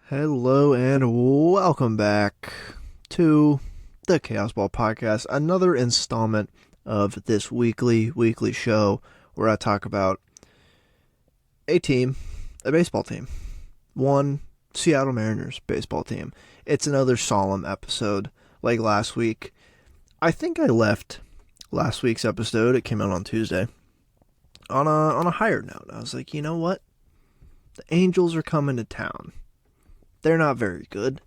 Hello and welcome back to the Chaos Ball Podcast, another installment of this weekly show where I talk about a team, a baseball team, one Seattle Mariners baseball team. It's another solemn episode like last week. I think I left last week's episode, it came out on Tuesday, on a higher note. I was like, you know what? The Angels are coming to town. They're not very good.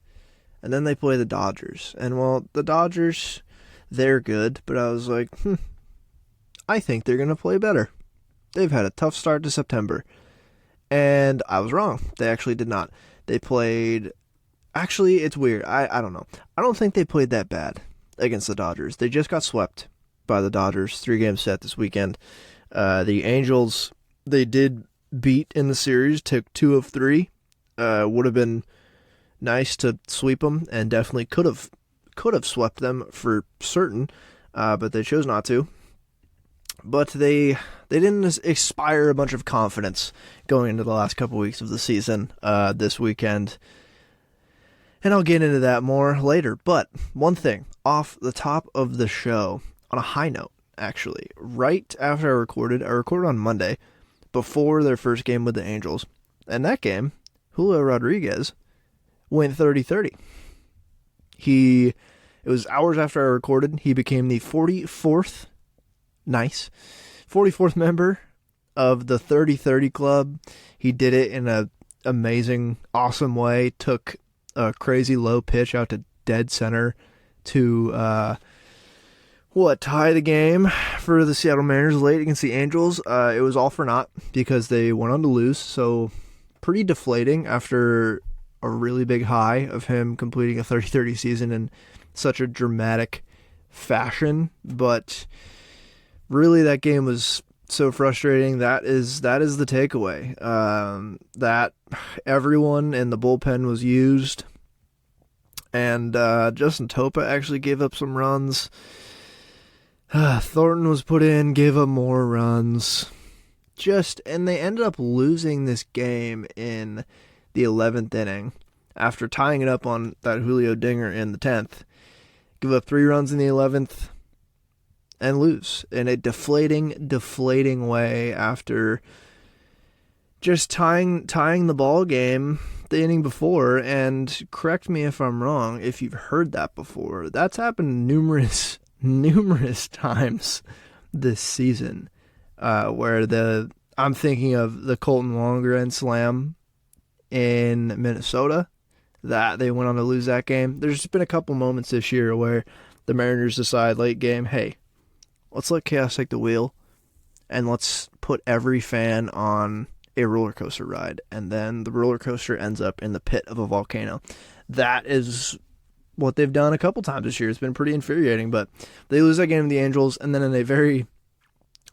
And then they play the Dodgers. And, well, the Dodgers, they're good. But I was like, I think they're going to play better. They've had a tough start to September. And I was wrong. They actually did not. They played... Actually, it's weird. I don't know. I don't think they played that bad against the Dodgers. They just got swept by the Dodgers. 3-game set this weekend. The Angels, they did beat in the series. Took 2 of 3. Would have been nice to sweep them, and definitely could have swept them for certain, but they chose not to. But they didn't inspire a bunch of confidence going into the last couple weeks of the season this weekend, and I'll get into that more later. But one thing off the top of the show, on a high note, actually, right after I recorded on Monday before their first game with the Angels, and that game, Julio Rodriguez went 30-30. It was hours after I recorded, he became the 44th member of the 30-30 club. He did it in a amazing, awesome way. Took a crazy low pitch out to dead center to, tie the game for the Seattle Mariners late against the Angels. It was all for naught because they went on to lose, so pretty deflating after a really big high of him completing a 30-30 season in such a dramatic fashion. But really, that game was so frustrating. That is the takeaway. That everyone in the bullpen was used, and Justin Topa actually gave up some runs. Thornton was put in, gave up more runs. And they ended up losing this game in the 11th inning after tying it up on that Julio dinger in the 10th. Give up 3 runs in the 11th and lose in a deflating way after just tying the ball game the inning before. And correct me if I'm wrong, if you've heard that before. That's happened numerous times this season. Where I'm thinking of the Colton Longren slam in Minnesota, that they went on to lose that game. There's been a couple moments this year where the Mariners decide late game, hey, let's let chaos take the wheel, and let's put every fan on a roller coaster ride, and then the roller coaster ends up in the pit of a volcano. That is what they've done a couple times this year. It's been pretty infuriating, but they lose that game to the Angels, and then in a very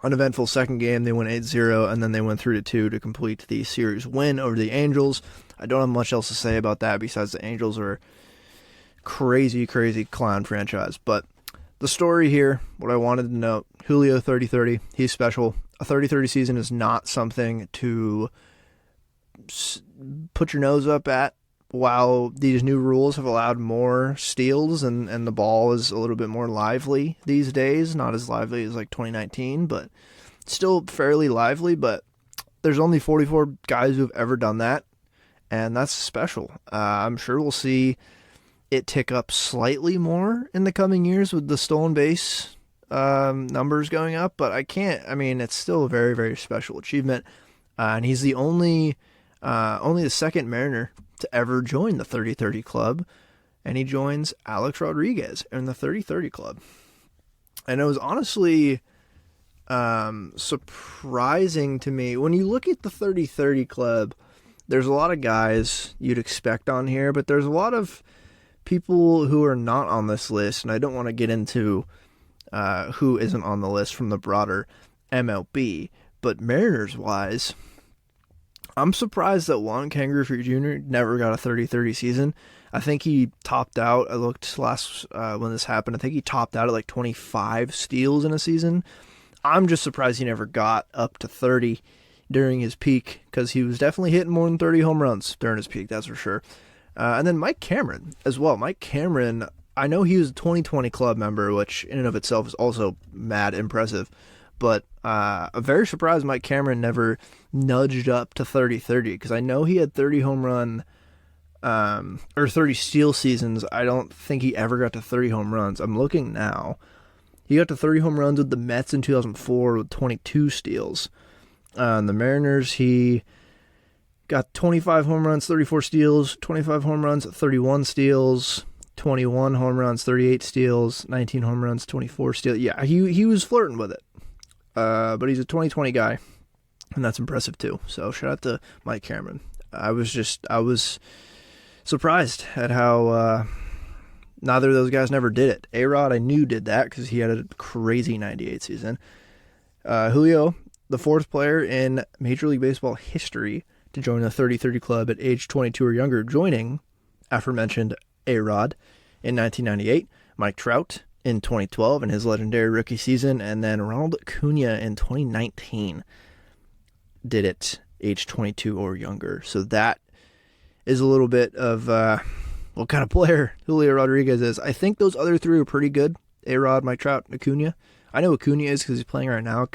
uneventful second game, they went 8-0, and then they went 3-2 to complete the series win over the Angels. I don't have much else to say about that besides the Angels are a crazy clown franchise. But the story here, what I wanted to note, Julio 30-30, he's special. A 30-30 season is not something to put your nose up at. While these new rules have allowed more steals and the ball is a little bit more lively these days, not as lively as like 2019, but still fairly lively. But there's only 44 guys who've ever done that, and that's special. I'm sure we'll see it tick up slightly more in the coming years with the stolen base numbers going up, but it's still a very, very special achievement. And he's the only the second Mariner to ever join the 30-30 club, and he joins Alex Rodriguez in the 30-30 club. And it was honestly surprising to me. When you look at the 30-30 club, there's a lot of guys you'd expect on here, but there's a lot of people who are not on this list, and I don't want to get into who isn't on the list from the broader MLB, but Mariners-wise, I'm surprised that Juan Ken Griffey Jr. never got a 30-30 season. I think he topped out, I looked last when this happened, I think he topped out at like 25 steals in a season. I'm just surprised he never got up to 30 during his peak, because he was definitely hitting more than 30 home runs during his peak, that's for sure. And then Mike Cameron as well. Mike Cameron, I know he was a 2020 club member, which in and of itself is also mad impressive. But I'm very surprised Mike Cameron never nudged up to 30-30, because I know he had 30 home run or 30 steal seasons. I don't think he ever got to 30 home runs. I'm looking now. He got to 30 home runs with the Mets in 2004 with 22 steals. The Mariners, he got 25 home runs, 34 steals, 25 home runs, 31 steals, 21 home runs, 38 steals, 19 home runs, 24 steals. Yeah, he was flirting with it. But he's a 2020 guy, and that's impressive too. So shout out to Mike Cameron. I was surprised at how neither of those guys never did it. A-Rod, I knew did that because he had a crazy 98 season. Julio, the fourth player in Major League Baseball history to join the 30-30 club at age 22 or younger, joining aforementioned A-Rod in 1998, Mike Trout in 2012 in his legendary rookie season, and then Ronald Acuna in 2019 did it age 22 or younger. So that is a little bit of what kind of player Julio Rodriguez is. I think those other three are pretty good. A-Rod, Mike Trout, Acuna. I know Acuna is because he's playing right now,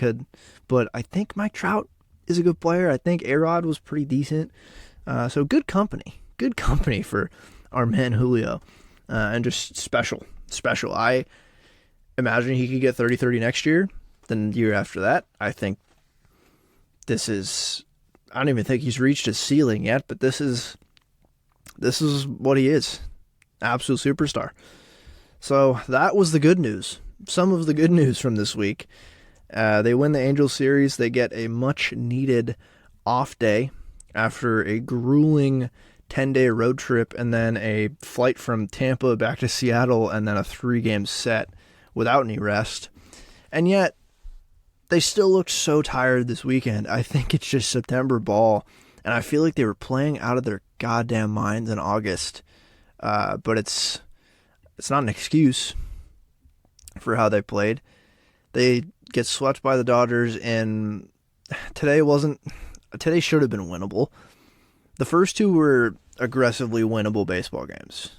but I think Mike Trout is a good player. I think A-Rod was pretty decent. So good company. Good company for our man Julio. And just special. I imagine he could get 30-30 next year. Then the year after that, I think I don't even think he's reached his ceiling yet, but this is what he is. Absolute superstar. So that was the good news. Some of the good news from this week. They win the Angels series. They get a much-needed off day after a grueling 10-day road trip and then a flight from Tampa back to Seattle and then a 3-game set without any rest. And yet, they still looked so tired this weekend. I think it's just September ball, and I feel like they were playing out of their goddamn minds in August. But it's not an excuse for how they played. They get swept by the Dodgers, and today should have been winnable. The first two were aggressively winnable baseball games.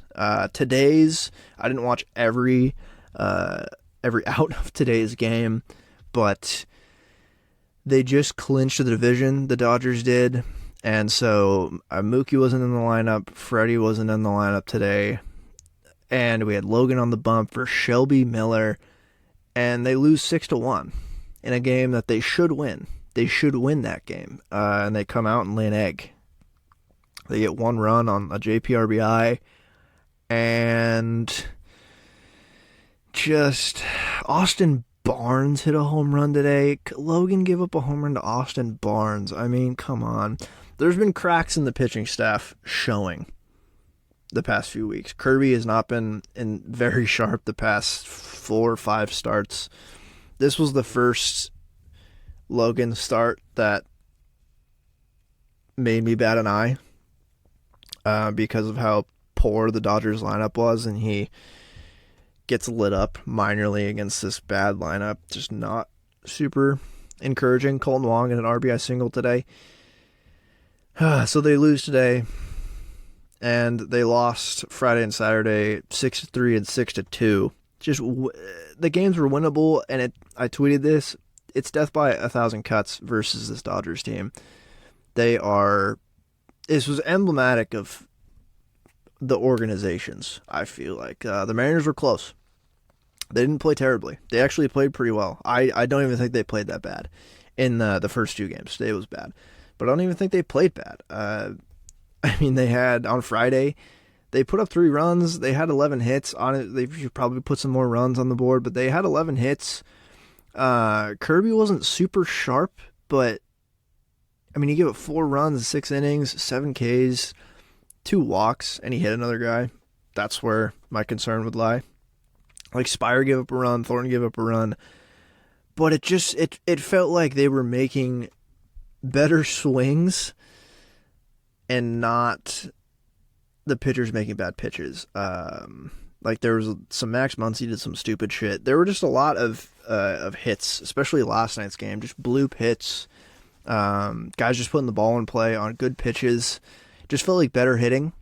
Today's, I didn't watch every out of today's game, but they just clinched the division, the Dodgers did, and so Mookie wasn't in the lineup, Freddie wasn't in the lineup today, and we had Logan on the bump for Shelby Miller, and they lose 6-1 in a game that they should win. They should win that game, and they come out and lay an egg. They get one run on a JPRBI, and just Austin Barnes hit a home run today. Logan gave up a home run to Austin Barnes. I mean, come on. There's been cracks in the pitching staff showing the past few weeks. Kirby has not been very sharp the past 4 or 5 starts. This was the first Logan start that made me bat an eye because of how poor the Dodgers lineup was, and he gets lit up minorly against this bad lineup. Just not super encouraging. Colton Wong in an RBI single today. So they lose today, and they lost Friday and Saturday 6-3 and 6-2. Just the games were winnable, and I tweeted this. It's death by 1,000 cuts versus this Dodgers team. This was emblematic of the organizations, I feel like. The Mariners were close. They didn't play terribly. They actually played pretty well. I don't even think they played that bad in the first 2 games. Today was bad. But I don't even think they played bad. I mean, they had, on Friday, they put up 3 runs. They had 11 hits on it. They should probably put some more runs on the board, but they had 11 hits. Kirby wasn't super sharp, but I mean, he gave up 4 runs, 6 innings, 7 Ks, 2 walks, and he hit another guy. That's where my concern would lie. Like, Spire gave up a run, Thornton gave up a run, but it felt like they were making better swings and not the pitchers making bad pitches. Like, there was some Max Muncy did some stupid shit. There were just a lot of hits, especially last night's game, just bloop hits. Guys just putting the ball in play on good pitches. Just felt like better hitting.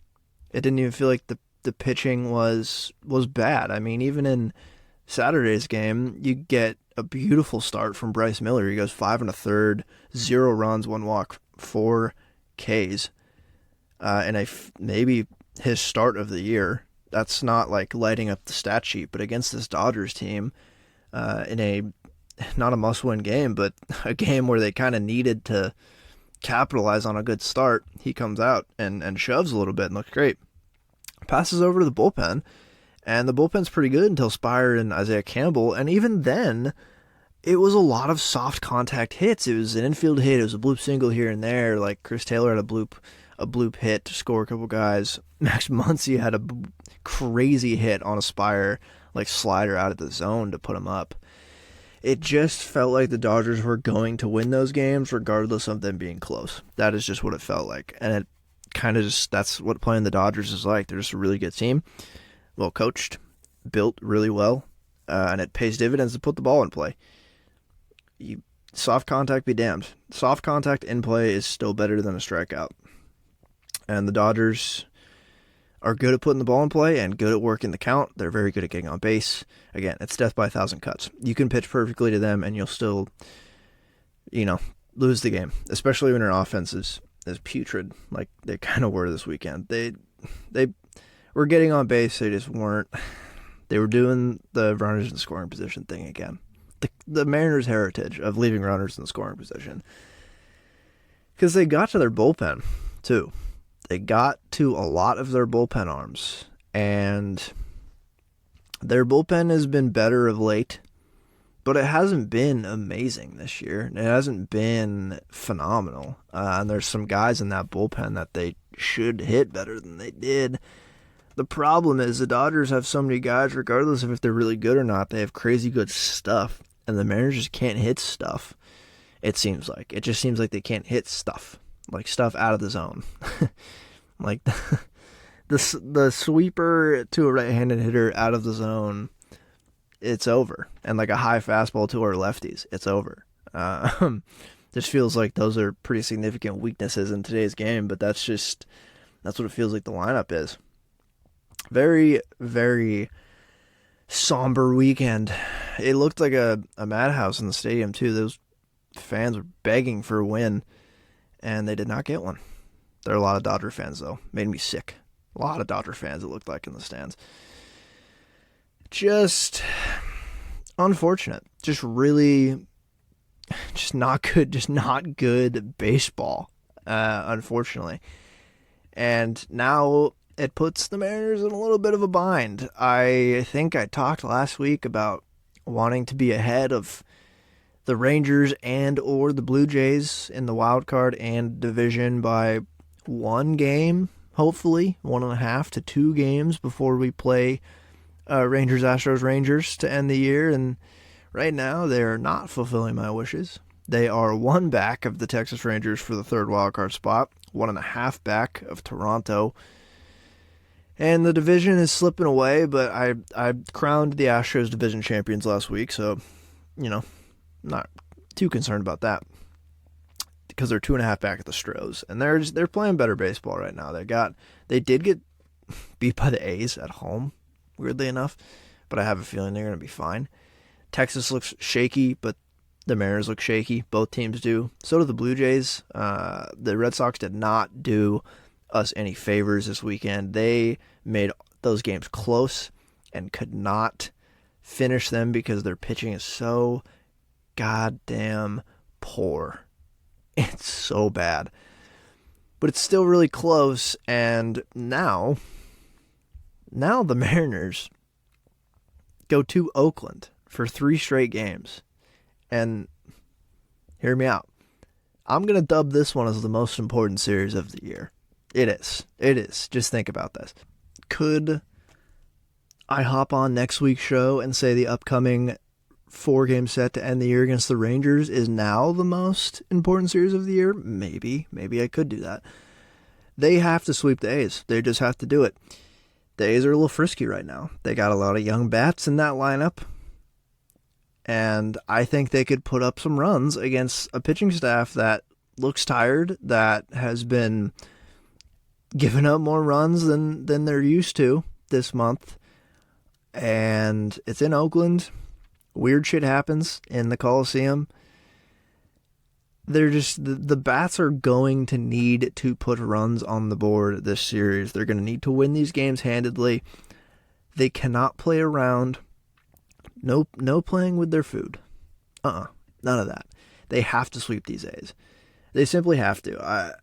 It didn't even feel like the pitching was bad. I mean, even in Saturday's game, you get a beautiful start from Bryce Miller. He goes 5 1/3, 0 runs, 1 walk, 4 Ks, and maybe his start of the year. That's not like lighting up the stat sheet, but against this Dodgers team, in a not a must-win game, but a game where they kind of needed to capitalize on a good start, he comes out and shoves a little bit and looks great. Passes over to the bullpen, and the bullpen's pretty good until Spire and Isaiah Campbell, and even then, it was a lot of soft contact hits. It was an infield hit, it was a bloop single here and there, like Chris Taylor had a bloop hit to score a couple guys. Max Muncy had a crazy hit on a Spire, like slider out of the zone to put him up. It just felt like the Dodgers were going to win those games regardless of them being close. That is just what it felt like. And it kind of just, that's what playing the Dodgers is like. They're just a really good team, well coached, built really well, and it pays dividends to put the ball in play. Soft contact be damned. Soft contact in play is still better than a strikeout. And the Dodgers are good at putting the ball in play and good at working the count. They're very good at getting on base. Again, it's death by 1,000 cuts. You can pitch perfectly to them and you'll still, lose the game, especially when your offense is putrid like they kind of were this weekend. They were getting on base. They just weren't. They were doing the runners in scoring position thing again. The Mariners' heritage of leaving runners in the scoring position. Because they got to their bullpen, too. They got to a lot of their bullpen arms, and their bullpen has been better of late, but it hasn't been amazing this year. It hasn't been phenomenal, and there's some guys in that bullpen that they should hit better than they did. The problem is the Dodgers have so many guys, regardless of if they're really good or not, they have crazy good stuff, and the Mariners just can't hit stuff, it seems like. It just seems like they can't hit stuff, like stuff out of the zone. Like the sweeper to a right-handed hitter out of the zone, it's over. And like a high fastball to our lefties, it's over. Just feels like those are pretty significant weaknesses in today's game, but that's what it feels like the lineup is. Very, very somber weekend. It looked like a madhouse in the stadium, too. Those fans were begging for a win, and they did not get one. There are a lot of Dodger fans, though. Made me sick. A lot of Dodger fans, it looked like, in the stands. Just unfortunate. Just not good. Just not good baseball, unfortunately. And now it puts the Mariners in a little bit of a bind. I think I talked last week about wanting to be ahead of the Rangers and or the Blue Jays in the wild card and division by one game, hopefully 1.5 to 2 games before we play Rangers, Astros, Rangers to end the year. And right now they're not fulfilling my wishes. They are 1 back of the Texas Rangers for the 3rd wild card spot, 1.5 back of Toronto. And the division is slipping away, but I crowned the Astros division champions last week, so, not too concerned about that. Because they're 2.5 back at the Stros, and they're playing better baseball right now. They did get beat by the A's at home, weirdly enough, but I have a feeling they're going to be fine. Texas looks shaky, but the Mariners look shaky. Both teams do. So do the Blue Jays. The Red Sox did not do us any favors this weekend. They made those games close and could not finish them because their pitching is so goddamn poor. It's so bad. But it's still really close, and now the Mariners go to Oakland for 3 straight games. And hear me out. I'm going to dub this one as the most important series of the year. It is. It is. Just think about this. Could I hop on next week's show and say the upcoming 4-game set to end the year against the Rangers is now the most important series of the year? Maybe. Maybe I could do that. They have to sweep the A's. They just have to do it. The A's are a little frisky right now. They got a lot of young bats in that lineup. And I think they could put up some runs against a pitching staff that looks tired, that has been giving up more runs than they're used to this month. And it's in Oakland. Weird shit happens in the Coliseum. They're just, the Bats are going to need to put runs on the board this series. They're going to need to win these games handedly. They cannot play around. No playing with their food. None of that. They have to sweep these A's. They simply have to.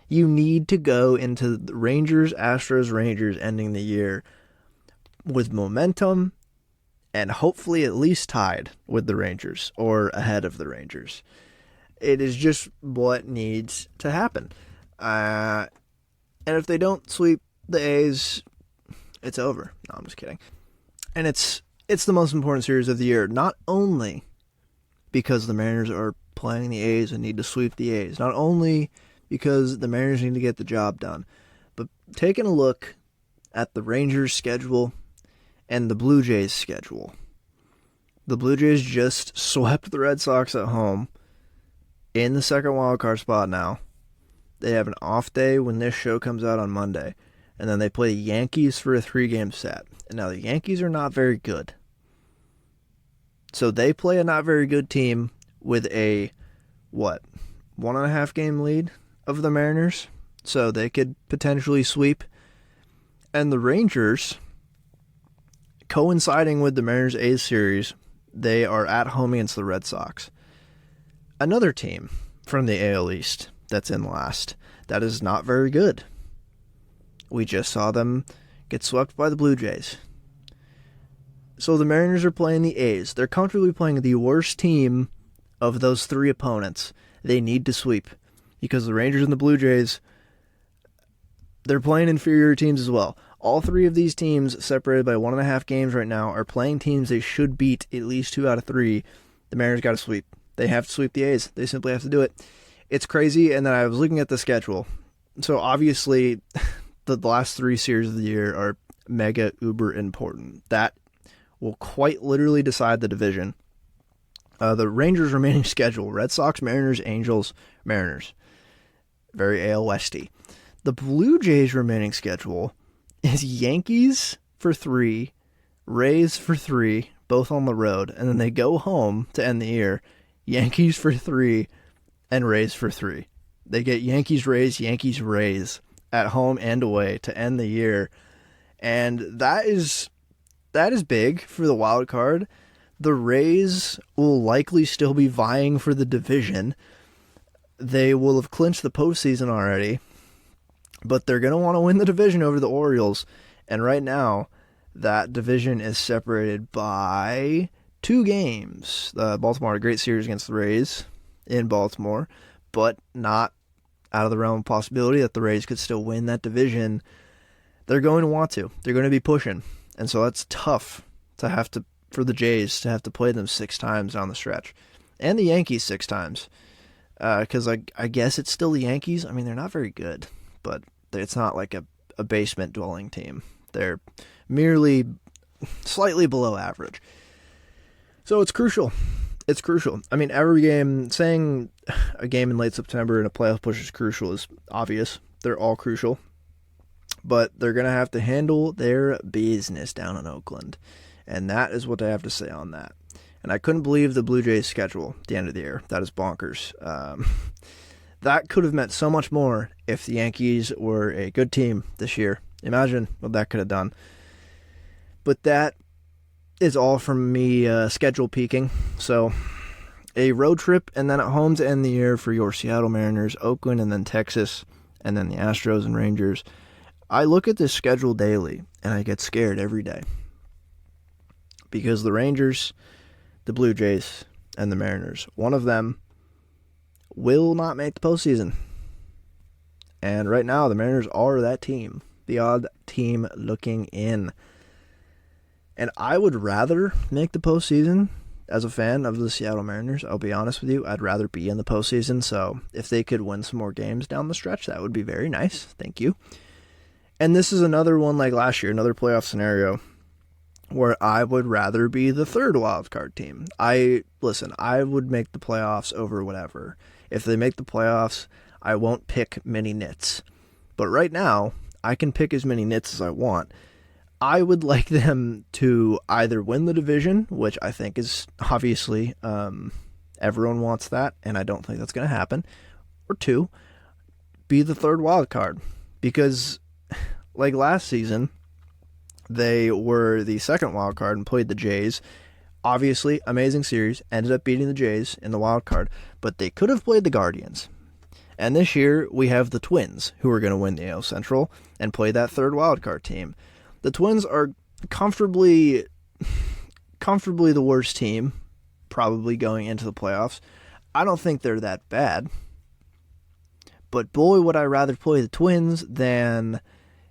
You need to go into the Rangers, Rangers ending the year with momentum and hopefully at least tied with the Rangers or ahead of the Rangers. It is just what needs to happen. And if they don't sweep the A's, it's over. No, I'm just kidding. And it's the most important series of the year, not only because the Mariners are playing the A's and need to sweep the A's, not only because the Mariners need to get the job done, but taking a look at the Rangers' schedule and the Blue Jays' schedule. The Blue Jays just swept the Red Sox at home in the second wildcard spot now. They have an off day when this show comes out on Monday, and then they play the Yankees for a 3-game set. And now the Yankees are not very good. So they play a not very good team with a, 1.5 game lead of the Mariners? So they could potentially sweep. And the Rangers, coinciding with the Mariners A's series, they are at home against the Red Sox. Another team from the AL East that's in last. That is not very good. We just saw them get swept by the Blue Jays. So the Mariners are playing the A's. They're comfortably playing the worst team of those 3 opponents. They need to sweep because the Rangers and the Blue Jays, they're playing inferior teams as well. All 3 of these teams, separated by 1.5 games right now, are playing teams they should beat at least 2 out of 3. The Mariners got to sweep. They have to sweep the A's. They simply have to do it. It's crazy, and then I was looking at the schedule. So obviously, the last 3 series of the year are mega uber important. That will quite literally decide the division. The Rangers' remaining schedule: Red Sox, Mariners, Angels, Mariners. Very AL Westy. The Blue Jays' remaining schedule is Yankees for 3, Rays for 3, both on the road, and then they go home to end the year. Yankees for 3 and Rays for 3. They get Yankees, Rays at home and away to end the year. And that is big for the wild card. The Rays will likely still be vying for the division. They will have clinched the postseason already, but they're going to want to win the division over the Orioles. And right now, that division is separated by 2 games. Baltimore had a great series against the Rays in Baltimore, but not out of the realm of possibility that the Rays could still win that division. They're going to want to. They're going to be pushing. And so that's tough for the Jays to have to play them 6 times down the stretch. And the Yankees 6 times. Because I guess it's still the Yankees. I mean, they're not very good, but it's not like a basement-dwelling team. They're merely slightly below average. So it's crucial. It's crucial. I mean, every game, saying a game in late September and a playoff push is crucial is obvious. They're all crucial. But they're going to have to handle their business down in Oakland. And that is what I have to say on that. And I couldn't believe the Blue Jays schedule at the end of the year. That is bonkers. That could have meant so much more if the Yankees were a good team this year. Imagine what that could have done. But that is all from me schedule peeking. So a road trip and then at home to end the year for your Seattle Mariners, Oakland, and then Texas, and then the Astros and Rangers. I look at this schedule daily and I get scared every day. Because the Rangers, the Blue Jays, and the Mariners, one of them will not make the postseason. And right now, the Mariners are that team, the odd team looking in. And I would rather make the postseason as a fan of the Seattle Mariners. I'll be honest with you, I'd rather be in the postseason. So if they could win some more games down the stretch, that would be very nice. Thank you. And this is another one like last year, another playoff scenario where I would rather be the 3rd wildcard team. I would make the playoffs over whatever. If they make the playoffs, I won't pick many nits. But right now, I can pick as many nits as I want. I would like them to either win the division, which I think is obviously everyone wants that, and I don't think that's going to happen, or two, be the third wild card. Because like last season, they were the second wild card and played the Jays. Obviously, amazing series, ended up beating the Jays in the wild card, but they could have played the Guardians. And this year, we have the Twins, who are going to win the AL Central and play that third wild card team. The Twins are comfortably the worst team, probably going into the playoffs. I don't think they're that bad. But boy, would I rather play the Twins than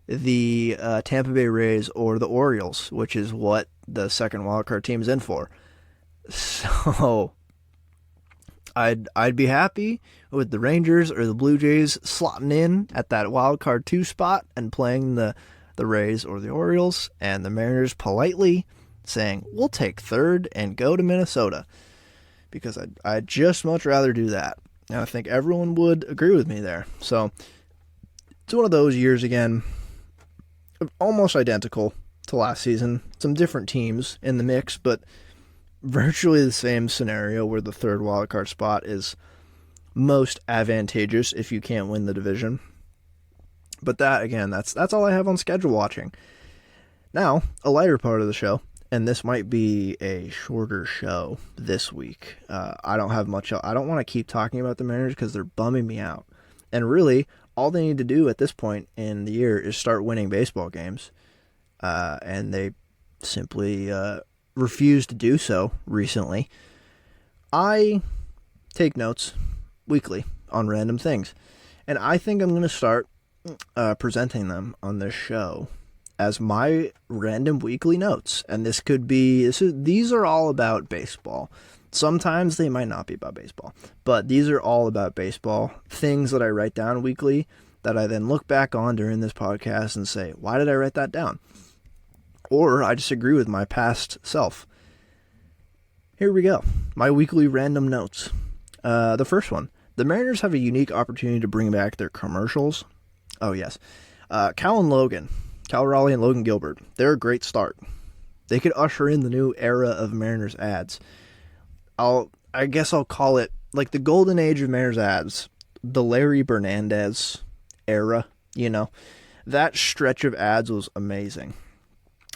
the Tampa Bay Rays or the Orioles, which is what the second wildcard team's in for. So I'd be happy with the Rangers or the Blue Jays slotting in at that wildcard 2 spot and playing the Rays or the Orioles, and the Mariners politely saying, we'll take third and go to Minnesota, because I'd just much rather do that. And I think everyone would agree with me there. So it's one of those years again, almost identical to last season. Some different teams in the mix, but virtually the same scenario where the third wildcard spot is most advantageous if you can't win the division. But that, again, that's all I have on schedule watching. Now, a lighter part of the show, and this might be a shorter show this week. I don't have much. I don't want to keep talking about the Mariners because they're bumming me out. And really, all they need to do at this point in the year is start winning baseball games. And they simply refused to do so recently. I take notes weekly on random things. And I think I'm going to start presenting them on this show as my random weekly notes. And these are all about baseball. Sometimes they might not be about baseball, but these are all about baseball. Things that I write down weekly that I then look back on during this podcast and say, why did I write that down? Or I disagree with my past self. Here we go. My weekly random notes. The first one. The Mariners have a unique opportunity to bring back their commercials. Oh, yes. Cal Raleigh and Logan Gilbert. They're a great start. They could usher in the new era of Mariners ads. I guess I'll call it like the golden age of Mariners ads. The Larry Bernandez era, That stretch of ads was amazing.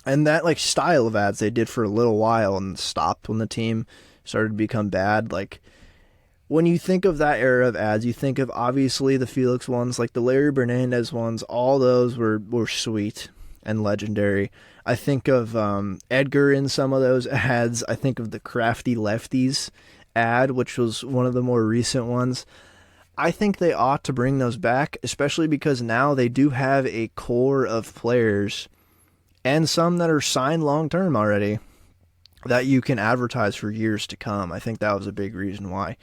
And that style of ads they did for a little while and stopped when the team started to become bad. When you think of that era of ads, you think of obviously the Felix ones, like the Larry Bernandez ones. All those were sweet and legendary. I think of Edgar in some of those ads. I think of the Crafty Lefties ad, which was one of the more recent ones. I think they ought to bring those back, especially because now they do have a core of players and some that are signed long-term already that you can advertise for years to come. I think that was a big reason why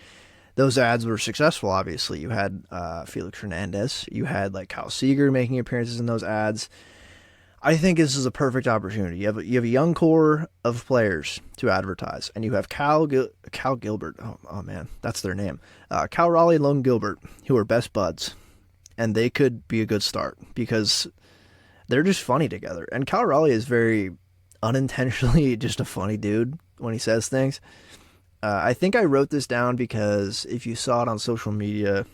those ads were successful, obviously. You had Felix Hernandez. You had Kyle Seager making appearances in those ads. I think this is a perfect opportunity. You have a young core of players to advertise, and you have Cal Gilbert. Oh man, that's their name. Cal Raleigh and Logan Gilbert, who are best buds, and they could be a good start because they're just funny together. And Cal Raleigh is very unintentionally just a funny dude when he says things. I think I wrote this down because if you saw it on social media,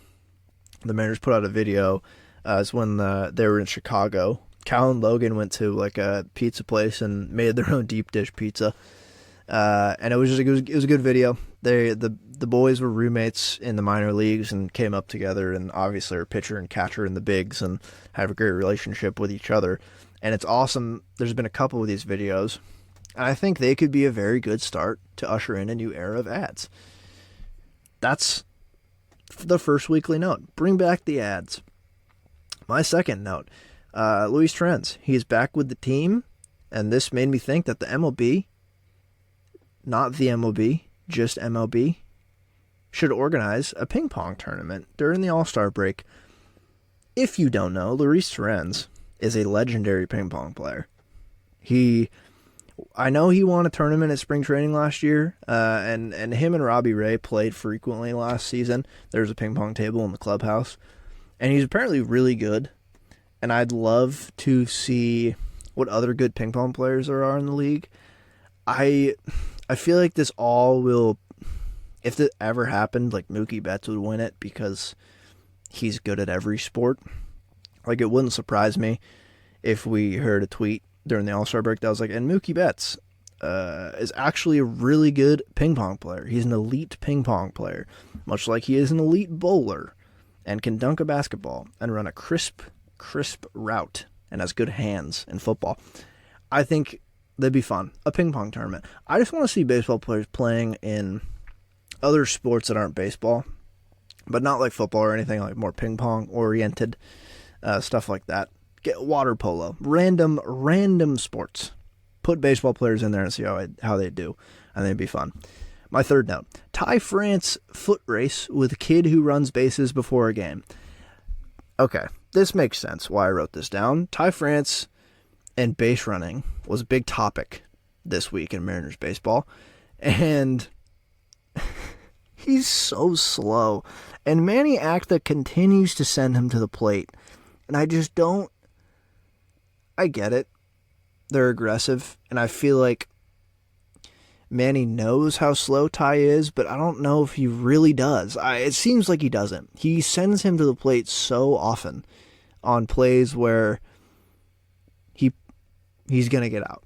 the Mariners put out a video. It's when they were in Chicago. Cal and Logan went to a pizza place and made their own deep dish pizza. And it was a good video. The boys were roommates in the minor leagues and came up together, and obviously are pitcher and catcher in the bigs and have a great relationship with each other. And it's awesome. There's been a couple of these videos, and I think they could be a very good start to usher in a new era of ads. That's the first weekly note. Bring back the ads. My second note, Luis Trens. He's back with the team, and this made me think that the MLB, not the MLB, just MLB, should organize a ping pong tournament during the All-Star break. If you don't know, Luis Trens is a legendary ping pong player. He I know he won a tournament at spring training last year, and him and Robbie Ray played frequently last season. There's a ping pong table in the clubhouse, and he's apparently really good. And I'd love to see what other good ping pong players there are in the league. I feel like this all will, if it ever happened, like Mookie Betts would win it because he's good at every sport. Like, it wouldn't surprise me if we heard a tweet during the All-Star break that was like, and Mookie Betts is actually a really good ping pong player. He's an elite ping pong player, much like he is an elite bowler and can dunk a basketball and run a crisp route and has good hands in football. I think that'd be fun. A ping pong tournament. I just want to see baseball players playing in other sports that aren't baseball, but not like football or anything, like more ping pong oriented stuff like that. Get water polo, random sports. Put baseball players in there and see how they do. I think it'd be fun. My third note: Ty France foot race with kid who runs bases before a game. Okay, this makes sense why I wrote this down. Ty France and base running was a big topic this week in Mariners baseball, and he's so slow. And Manny Acta continues to send him to the plate, and I just don't. I get it. They're aggressive, and I feel like Manny knows how slow Ty is, but I don't know if he really does. It seems like he doesn't. He sends him to the plate so often on plays where he's going to get out.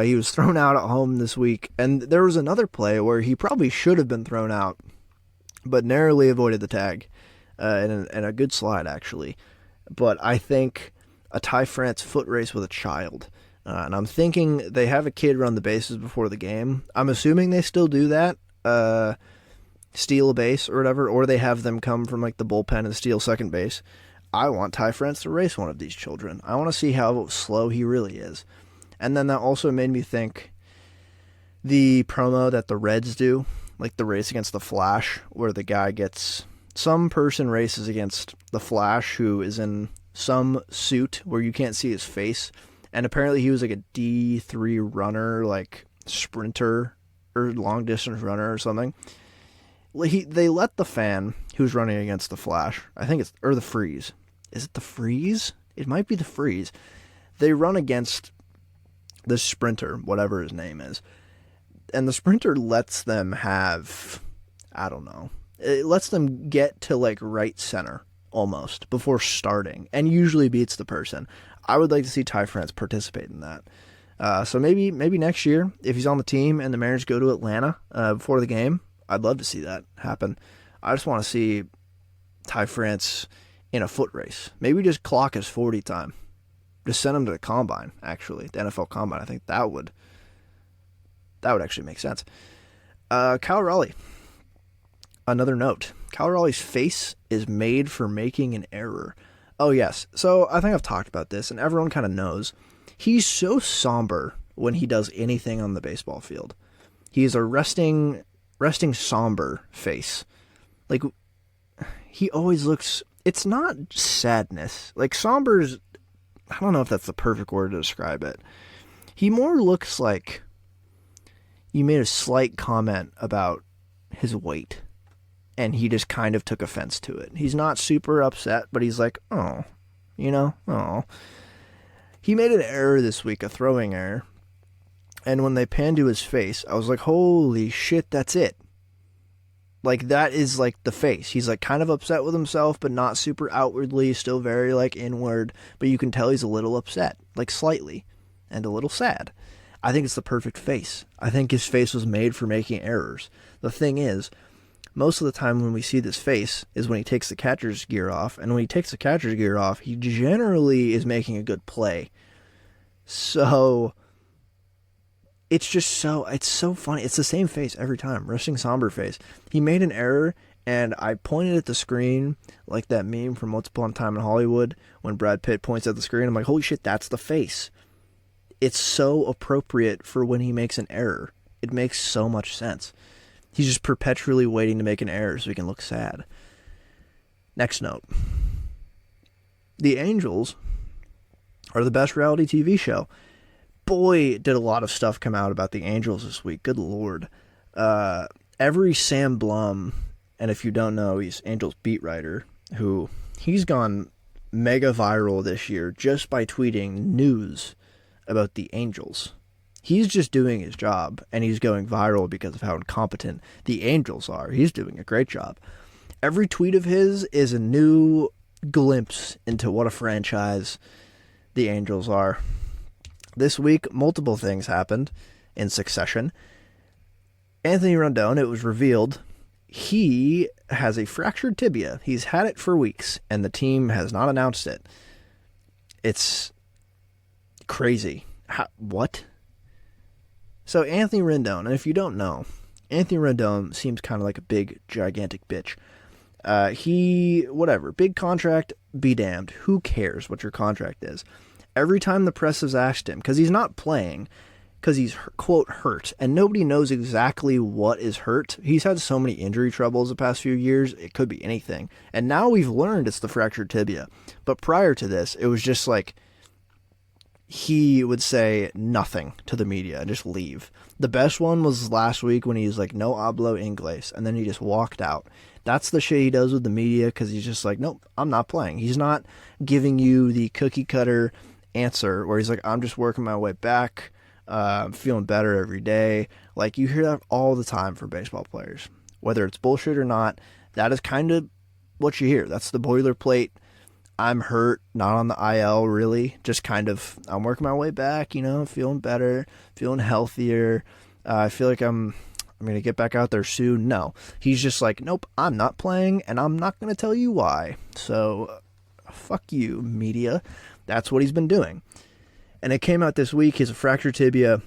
He was thrown out at home this week, and there was another play where he probably should have been thrown out, but narrowly avoided the tag, and a good slide, actually. But I think a Ty France foot race with a child. And I'm thinking they have a kid run the bases before the game. I'm assuming they still do that, steal a base or whatever, or they have them come from like the bullpen and steal second base. I want Ty France to race one of these children. I want to see how slow he really is. And then that also made me think the promo that the Reds do, like the race against the Flash, where the guy some person races against the Flash who is in some suit where you can't see his face. And apparently he was like a D3 runner, like sprinter or long distance runner or something. They let the fan who's running against the Flash, I think it's, or the Freeze. Is it the Freeze? It might be the Freeze. They run against the sprinter, whatever his name is. And the sprinter lets them have, I don't know, it lets them get to like right center almost before starting, and usually beats the person. I would like to see Ty France participate in that. So maybe next year, if he's on the team and the Mariners go to Atlanta before the game, I'd love to see that happen. I just want to see Ty France in a foot race. Maybe just clock his 40 time. Just send him to the combine, actually, the NFL combine. I think that would actually make sense. Kyle Raleigh. Another note. Kyle Raleigh's face is made for making an error. Oh, yes. So I think I've talked about this, and everyone kind of knows. He's so somber when he does anything on the baseball field. He's a resting somber face. Like, he always looks... It's not sadness. Like, somber's... I don't know if that's the perfect word to describe it. He more looks like you made a slight comment about his weight, and he just kind of took offense to it. He's not super upset, but he's like, oh, oh. He made an error this week, a throwing error, and when they panned to his face, I was like, holy shit, that's it. Like, that is, like, the face. He's, like, kind of upset with himself, but not super outwardly, still very, like, inward, but you can tell he's a little upset, like, slightly, and a little sad. I think it's the perfect face. I think his face was made for making errors. The thing is, most of the time when we see this face is when he takes the catcher's gear off, and when he takes the catcher's gear off, he generally is making a good play. So... it's so funny. It's the same face every time. Resting somber face. He made an error, and I pointed at the screen like that meme from Once Upon a Time in Hollywood when Brad Pitt points at the screen. I'm like, holy shit, that's the face. It's so appropriate for when he makes an error. It makes so much sense. He's just perpetually waiting to make an error so he can look sad. Next note. The Angels are the best reality TV show. boy, did a lot of stuff come out about the Angels this week. Good Lord. Every Sam Blum, and if you don't know, he's Angels beat writer, he's gone mega viral this year just by tweeting news about the Angels. He's just doing his job, and he's going viral because of how incompetent the Angels are. He's doing a great job. Every tweet of his is a new glimpse into what a franchise the Angels are. This week, multiple things happened in succession. Anthony Rendon, it was revealed, he has a fractured tibia. He's had it for weeks, and the team has not announced it. It's crazy. What? So Anthony Rendon, and if you don't know, Anthony Rendon seems kind of like a big, gigantic bitch. Big contract, be damned. Who cares what your contract is? Every time the press has asked him, because he's not playing, because he's, quote, hurt, and nobody knows exactly what is hurt. He's had so many injury troubles the past few years, it could be anything. And now we've learned it's the fractured tibia. But prior to this, it was just like, he would say nothing to the media and just leave. The best one was last week when he was like, no hablo inglés, and then he just walked out. That's the shit he does with the media, because he's just like, nope, I'm not playing. He's not giving you the cookie cutter answer where he's like, I'm just working my way back, feeling better every day. Like, you hear that all the time for baseball players. Whether it's bullshit or not, that is kind of what you hear. That's the boilerplate. I'm hurt, not on the IL really, just kind of, I'm working my way back, feeling better, feeling healthier. I feel like I'm going to get back out there soon. No, he's just like, nope, I'm not playing, and I'm not going to tell you why. So, fuck you, media. That's what he's been doing. And it came out this week, he's a fractured tibia,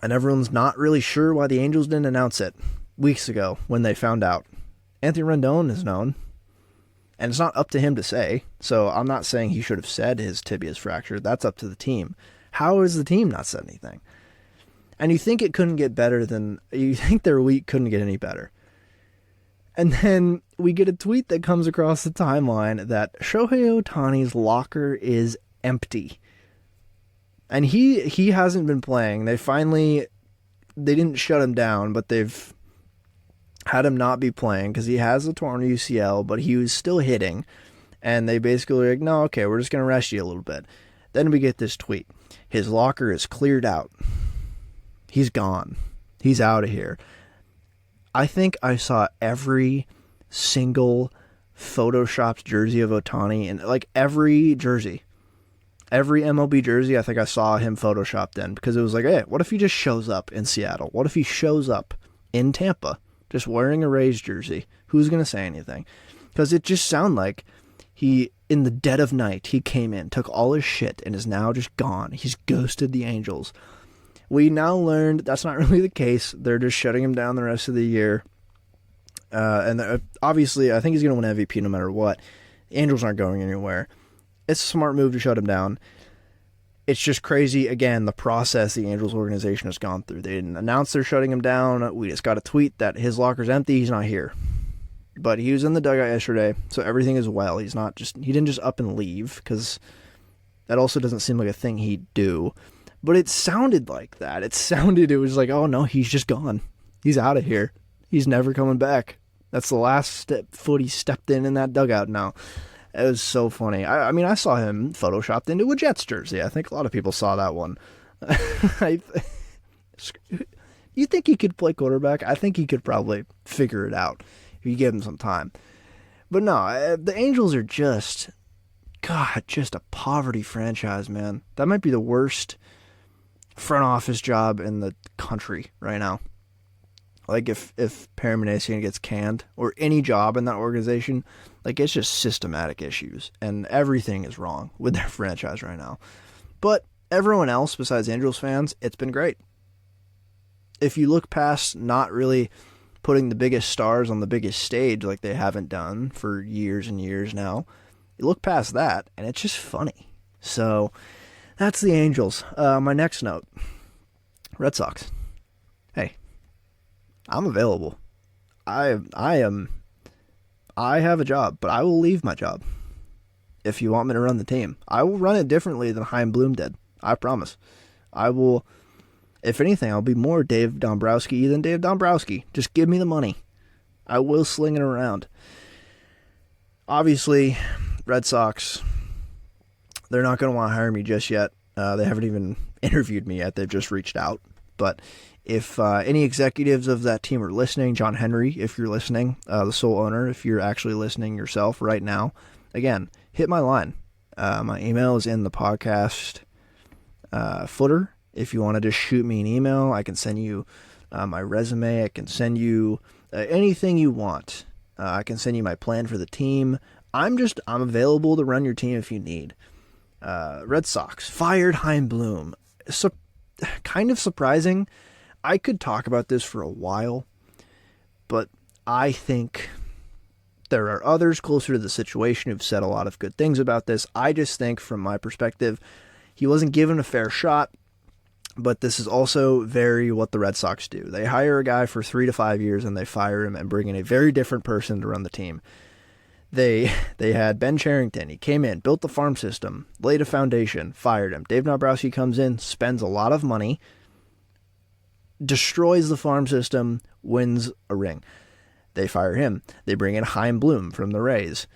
and everyone's not really sure why the Angels didn't announce it weeks ago when they found out. Anthony Rendon is known. And it's not up to him to say, so I'm not saying he should have said his tibia is fractured. That's up to the team. How has the team not said anything? And you think it couldn't get better you think their week couldn't get any better. And then we get a tweet that comes across the timeline that Shohei Ohtani's locker is empty. And he hasn't been playing. They didn't shut him down, but they've had him not be playing because he has a torn UCL, but he was still hitting. And they basically were like, no, okay, we're just going to rest you a little bit. Then we get this tweet. His locker is cleared out. He's gone. He's out of here. I think I saw every single photoshopped jersey of Ohtani, and like every jersey. Every MLB jersey, I think I saw him photoshopped in, because it was like, hey, what if he just shows up in Seattle? What if he shows up in Tampa? Just wearing a Rays jersey. Who's going to say anything? Because it just sounded like in the dead of night, he came in, took all his shit, and is now just gone. He's ghosted the Angels. We now learned that's not really the case. They're just shutting him down the rest of the year. And obviously, I think he's going to win MVP no matter what. The Angels aren't going anywhere. It's a smart move to shut him down. It's just crazy, again, the process the Angels organization has gone through. They didn't announce they're shutting him down. We just got a tweet that his locker's empty. He's not here. But he was in the dugout yesterday, so everything is well. He didn't just up and leave, because that also doesn't seem like a thing he'd do. But it sounded like that. It was like, oh no, he's just gone. He's out of here. He's never coming back. That's the last foot he stepped in that dugout now. It was so funny. I mean, I saw him photoshopped into a Jets jersey. I think a lot of people saw that one. You think he could play quarterback? I think he could probably figure it out if you give him some time. But no, the Angels are just a poverty franchise, man. That might be the worst front office job in the country right now. Like if Paramedian gets canned, or any job in that organization, like it's just systematic issues, and everything is wrong with their franchise right now. But everyone else besides Angels fans, it's been great. If you look past not really putting the biggest stars on the biggest stage like they haven't done for years and years now, you look past that and it's just funny. So that's the Angels. My next note, Red Sox. Hey, I'm available. I have a job, but I will leave my job if you want me to run the team. I will run it differently than Chaim Bloom did. I promise. I will, if anything, I'll be more Dave Dombrowski than Dave Dombrowski. Just give me the money. I will sling it around. Obviously, Red Sox, they're not going to want to hire me just yet. They haven't even interviewed me yet. They've just reached out. But if any executives of that team are listening, John Henry, if you're listening, the sole owner, if you're actually listening yourself right now, again, hit my line. My email is in the podcast footer. If you want to just shoot me an email, I can send you my resume. I can send you anything you want. I can send you my plan for the team. I'm available to run your team if you need. Red Sox fired Chaim Bloom. Kind of surprising. I could talk about this for a while, but I think there are others closer to the situation who've said a lot of good things about this. I just think, from my perspective, he wasn't given a fair shot, but this is also very what the Red Sox do. They hire a guy for 3 to 5 years and they fire him and bring in a very different person to run the team. They had Ben Cherington. He came in, built the farm system, laid a foundation, fired him. Dave Dombrowski comes in, spends a lot of money, destroys the farm system, wins a ring. They fire him. They bring in Chaim Bloom from the Rays,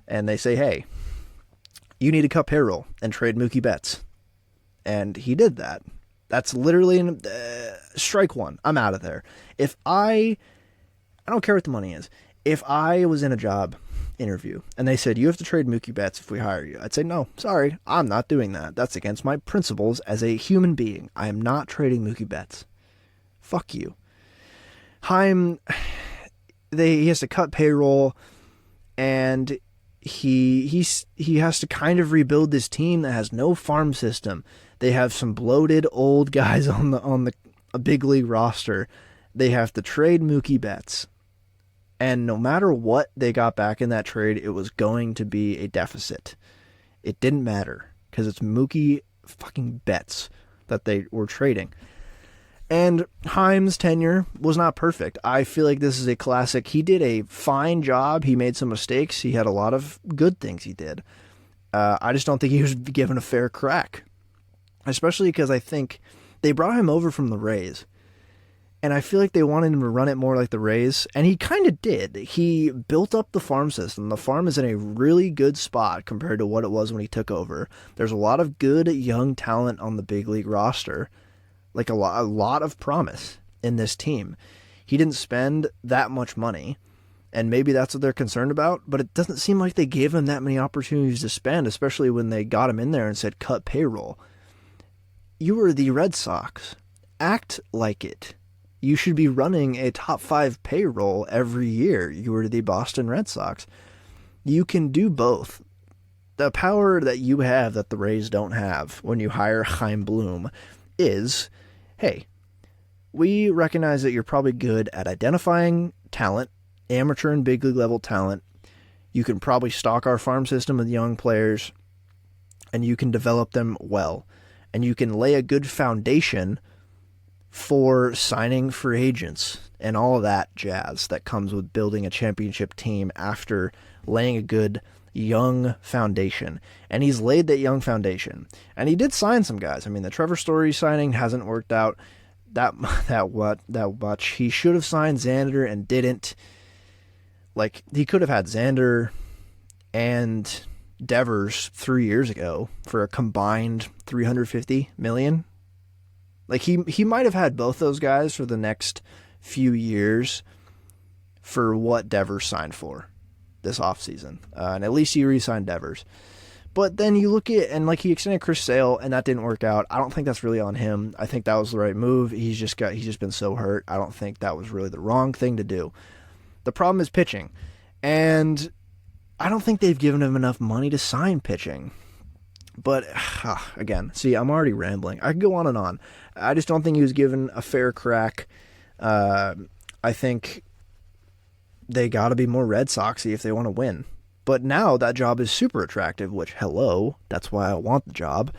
and they say, hey, you need to cut payroll and trade Mookie Betts. And he did that. That's literally strike one. I'm out of there. I don't care what the money is. If I was in a job interview and they said, you have to trade Mookie Betts if we hire you, I'd say, no, sorry, I'm not doing that. That's against my principles as a human being. I am not trading Mookie Betts. Fuck you. Chaim, he has to cut payroll, and he has to kind of rebuild this team that has no farm system. They have some bloated old guys on the big league roster. They have to trade Mookie Betts. And no matter what they got back in that trade, it was going to be a deficit. It didn't matter because it's Mookie fucking Betts that they were trading. And Chaim's tenure was not perfect. I feel like this is a classic. He did a fine job. He made some mistakes. He had a lot of good things he did. I just don't think he was given a fair crack. Especially because I think they brought him over from the Rays. And I feel like they wanted him to run it more like the Rays. And he kind of did. He built up the farm system. The farm is in a really good spot compared to what it was when he took over. There's a lot of good young talent on the big league roster. Like a lot of promise in this team. He didn't spend that much money. And maybe that's what they're concerned about. But it doesn't seem like they gave him that many opportunities to spend. Especially when they got him in there and said, cut payroll. You are the Red Sox. Act like it. You should be running a top 5 payroll every year. You are the Boston Red Sox. You can do both. The power that you have that the Rays don't have when you hire Chaim Bloom is, hey, we recognize that you're probably good at identifying talent, amateur and big league level talent. You can probably stock our farm system with young players, and you can develop them well. And you can lay a good foundation for signing free agents and all of that jazz that comes with building a championship team after laying a good young foundation. And he's laid that young foundation. And he did sign some guys. I mean, the Trevor Story signing hasn't worked out that much. He should have signed Xander and didn't. Like, he could have had Xander and Devers 3 years ago for a combined $350 million. Like, he might have had both those guys for the next few years for what Devers signed for this offseason. And at least he re-signed Devers. But then you look at, and like, he extended Chris Sale, and that didn't work out. I don't think that's really on him. I think that was the right move. He's just been so hurt. I don't think that was really the wrong thing to do. The problem is pitching. And I don't think they've given him enough money to sign pitching. But, again, see, I'm already rambling. I could go on and on. I just don't think he was given a fair crack. I think they got to be more Red Soxy if they want to win. But now that job is super attractive, which, hello, that's why I want the job.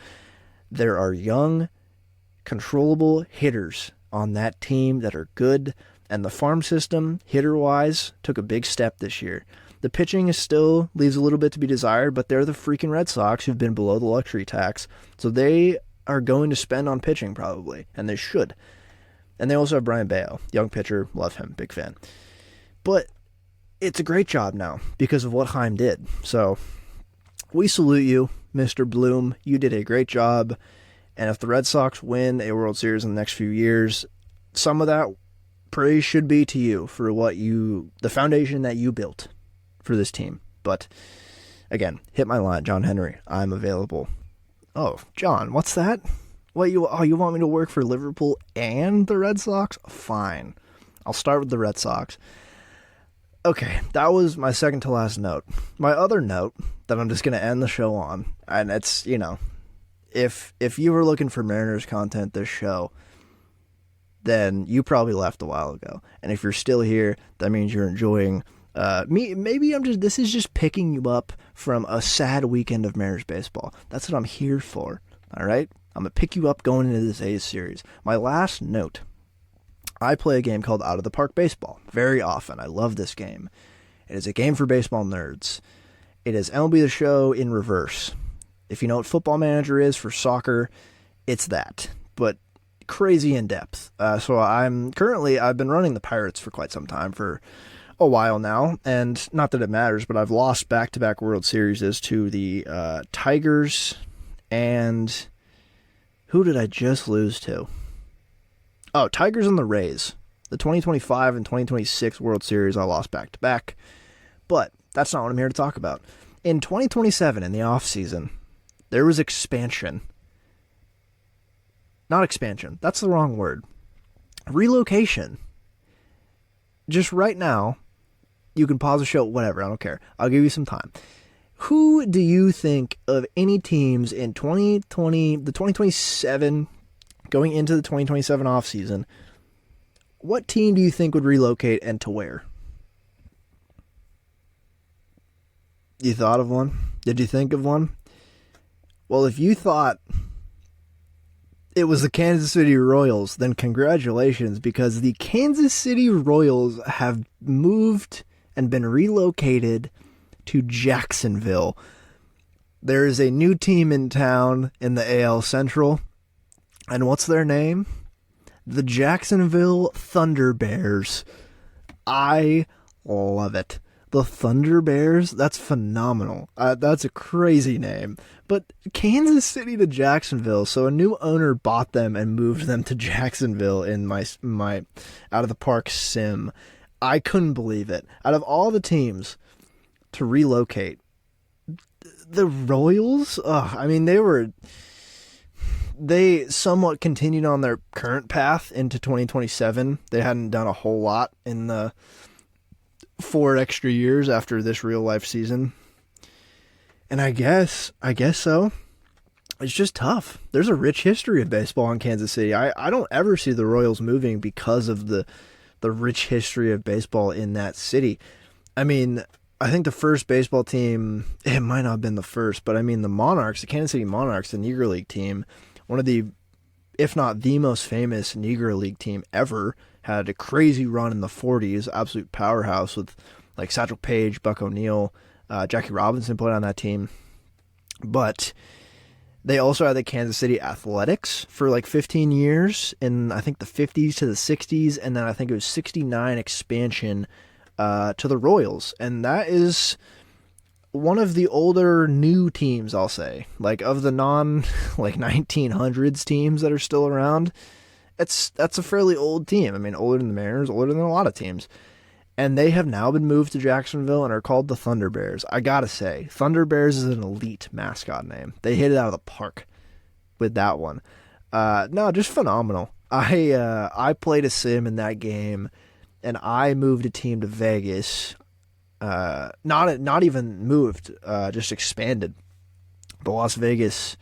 There are young, controllable hitters on that team that are good. And the farm system, hitter-wise, took a big step this year. The pitching is leaves a little bit to be desired, but they're the freaking Red Sox who've been below the luxury tax. So they are going to spend on pitching probably, and they should. And they also have Brian Bayo, young pitcher, love him, big fan. But it's a great job now because of what Heim did. So we salute you, Mr. Bloom. You did a great job. And if the Red Sox win a World Series in the next few years, some of that praise should be to you for the foundation that you built for this team. But again, hit my line, John Henry. I'm available. Oh, John, what's that? You want me to work for Liverpool and the Red Sox? Fine. I'll start with the Red Sox. Okay, that was my second to last note. My other note that I'm just going to end the show on, and it's, if you were looking for Mariners content this show, then you probably left a while ago. And if you're still here, that means you're enjoying me. Maybe this is just picking you up from a sad weekend of Mariners baseball. That's what I'm here for. All right? I'm going to pick you up going into this A's series. My last note. I play a game called Out of the Park Baseball very often. I love this game. It is a game for baseball nerds. It is MLB The Show in reverse. If you know what Football Manager is for soccer, it's that, but crazy in depth. So I've been running the Pirates for quite some time, for a while now, and not that it matters, but I've lost back-to-back World Series to the Tigers, and who did I just lose to? Oh, Tigers and the Rays. The 2025 and 2026 World Series I lost back-to-back. But that's not what I'm here to talk about. In 2027, in the offseason, there was expansion. Not expansion. That's the wrong word. Relocation. Just right now, you can pause the show, whatever, I don't care. I'll give you some time. Who do you think of any teams in 2027, going into the 2027 offseason, what team do you think would relocate and to where? You thought of one? Did you think of one? Well, if you thought it was the Kansas City Royals, then congratulations, because the Kansas City Royals have moved and been relocated to Jacksonville. There is a new team in town in the AL Central. And what's their name? The Jacksonville Thunder Bears. I love it. The Thunder Bears? That's phenomenal. That's a crazy name. But Kansas City to Jacksonville. So a new owner bought them and moved them to Jacksonville in my Out of the Park sim. I couldn't believe it. Out of all the teams to relocate, the Royals? They somewhat continued on their current path into 2027. They hadn't done a whole lot in the 4 extra years after this real life season. And I guess so. It's just tough. There's a rich history of baseball in Kansas City. I don't ever see the Royals moving because of the rich history of baseball in that city. I mean, I think the first baseball team, it might not have been the first, but the Monarchs, the Kansas City Monarchs, the Negro League team, one of the, if not the most famous Negro League team ever, had a crazy run in the 40s, absolute powerhouse with like Satchel Paige, Buck O'Neil, Jackie Robinson played on that team. But they also had the Kansas City Athletics for like 15 years in, I think, the 50s to the 60s, and then I think it was 69 expansion to the Royals. And that is one of the older new teams, I'll say. Like, of the 1900s teams that are still around, that's a fairly old team. Older than the Mariners, older than a lot of teams. And they have now been moved to Jacksonville and are called the Thunder Bears. I gotta say, Thunder Bears is an elite mascot name. They hit it out of the park with that one. No, just phenomenal. I played a sim in that game, and I moved a team to Vegas. Not even moved, just expanded. The Las Vegas,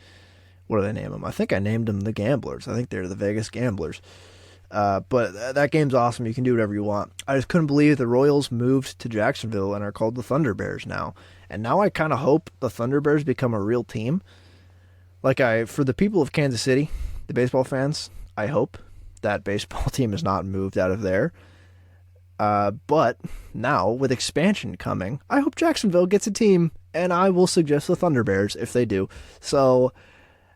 what do they name them? I think I named them the Gamblers. I think they're the Vegas Gamblers. But that game's awesome. You can do whatever you want. I just couldn't believe the Royals moved to Jacksonville and are called the Thunder Bears now. And now I kind of hope the Thunder Bears become a real team. For the people of Kansas City, the baseball fans, I hope that baseball team is not moved out of there. But now, with expansion coming, I hope Jacksonville gets a team, and I will suggest the Thunder Bears if they do. So,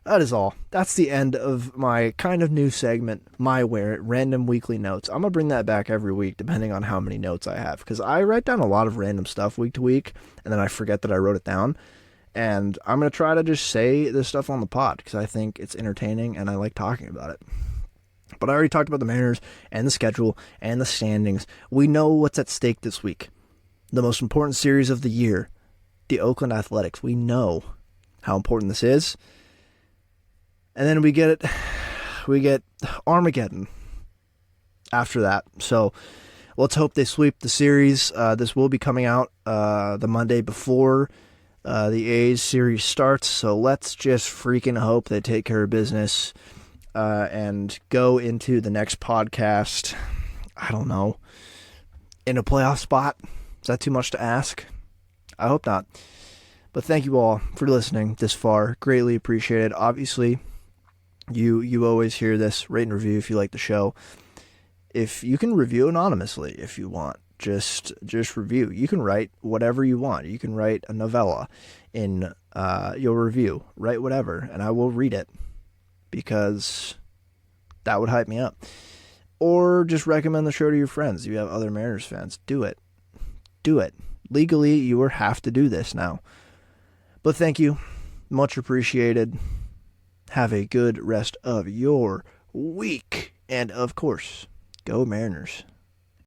That is all. That's the end of my kind of new segment, My Wear, random weekly notes. I'm going to bring that back every week depending on how many notes I have, because I write down a lot of random stuff week to week, and then I forget that I wrote it down. And I'm going to try to just say this stuff on the pod because I think it's entertaining and I like talking about it. But I already talked about the Mariners and the schedule and the standings. We know what's at stake this week. The most important series of the year, the Oakland Athletics. We know how important this is. And then we get Armageddon after that. So let's hope they sweep the series. This will be coming out the Monday before the A's series starts. So let's just freaking hope they take care of business and go into the next podcast, I don't know, in a playoff spot. Is that too much to ask? I hope not. But thank you all for listening this far. Greatly appreciated. Obviously, you always hear this. Rate and review if you like the show. If you can review anonymously if you want, just review. You can write whatever you want. You can write a novella in your review. Write whatever, and I will read it because that would hype me up. Or just recommend the show to your friends. If you have other Mariners fans, do it. Do it. Legally, you have to do this now. But thank you. Much appreciated. Have a good rest of your week. And, of course, go Mariners.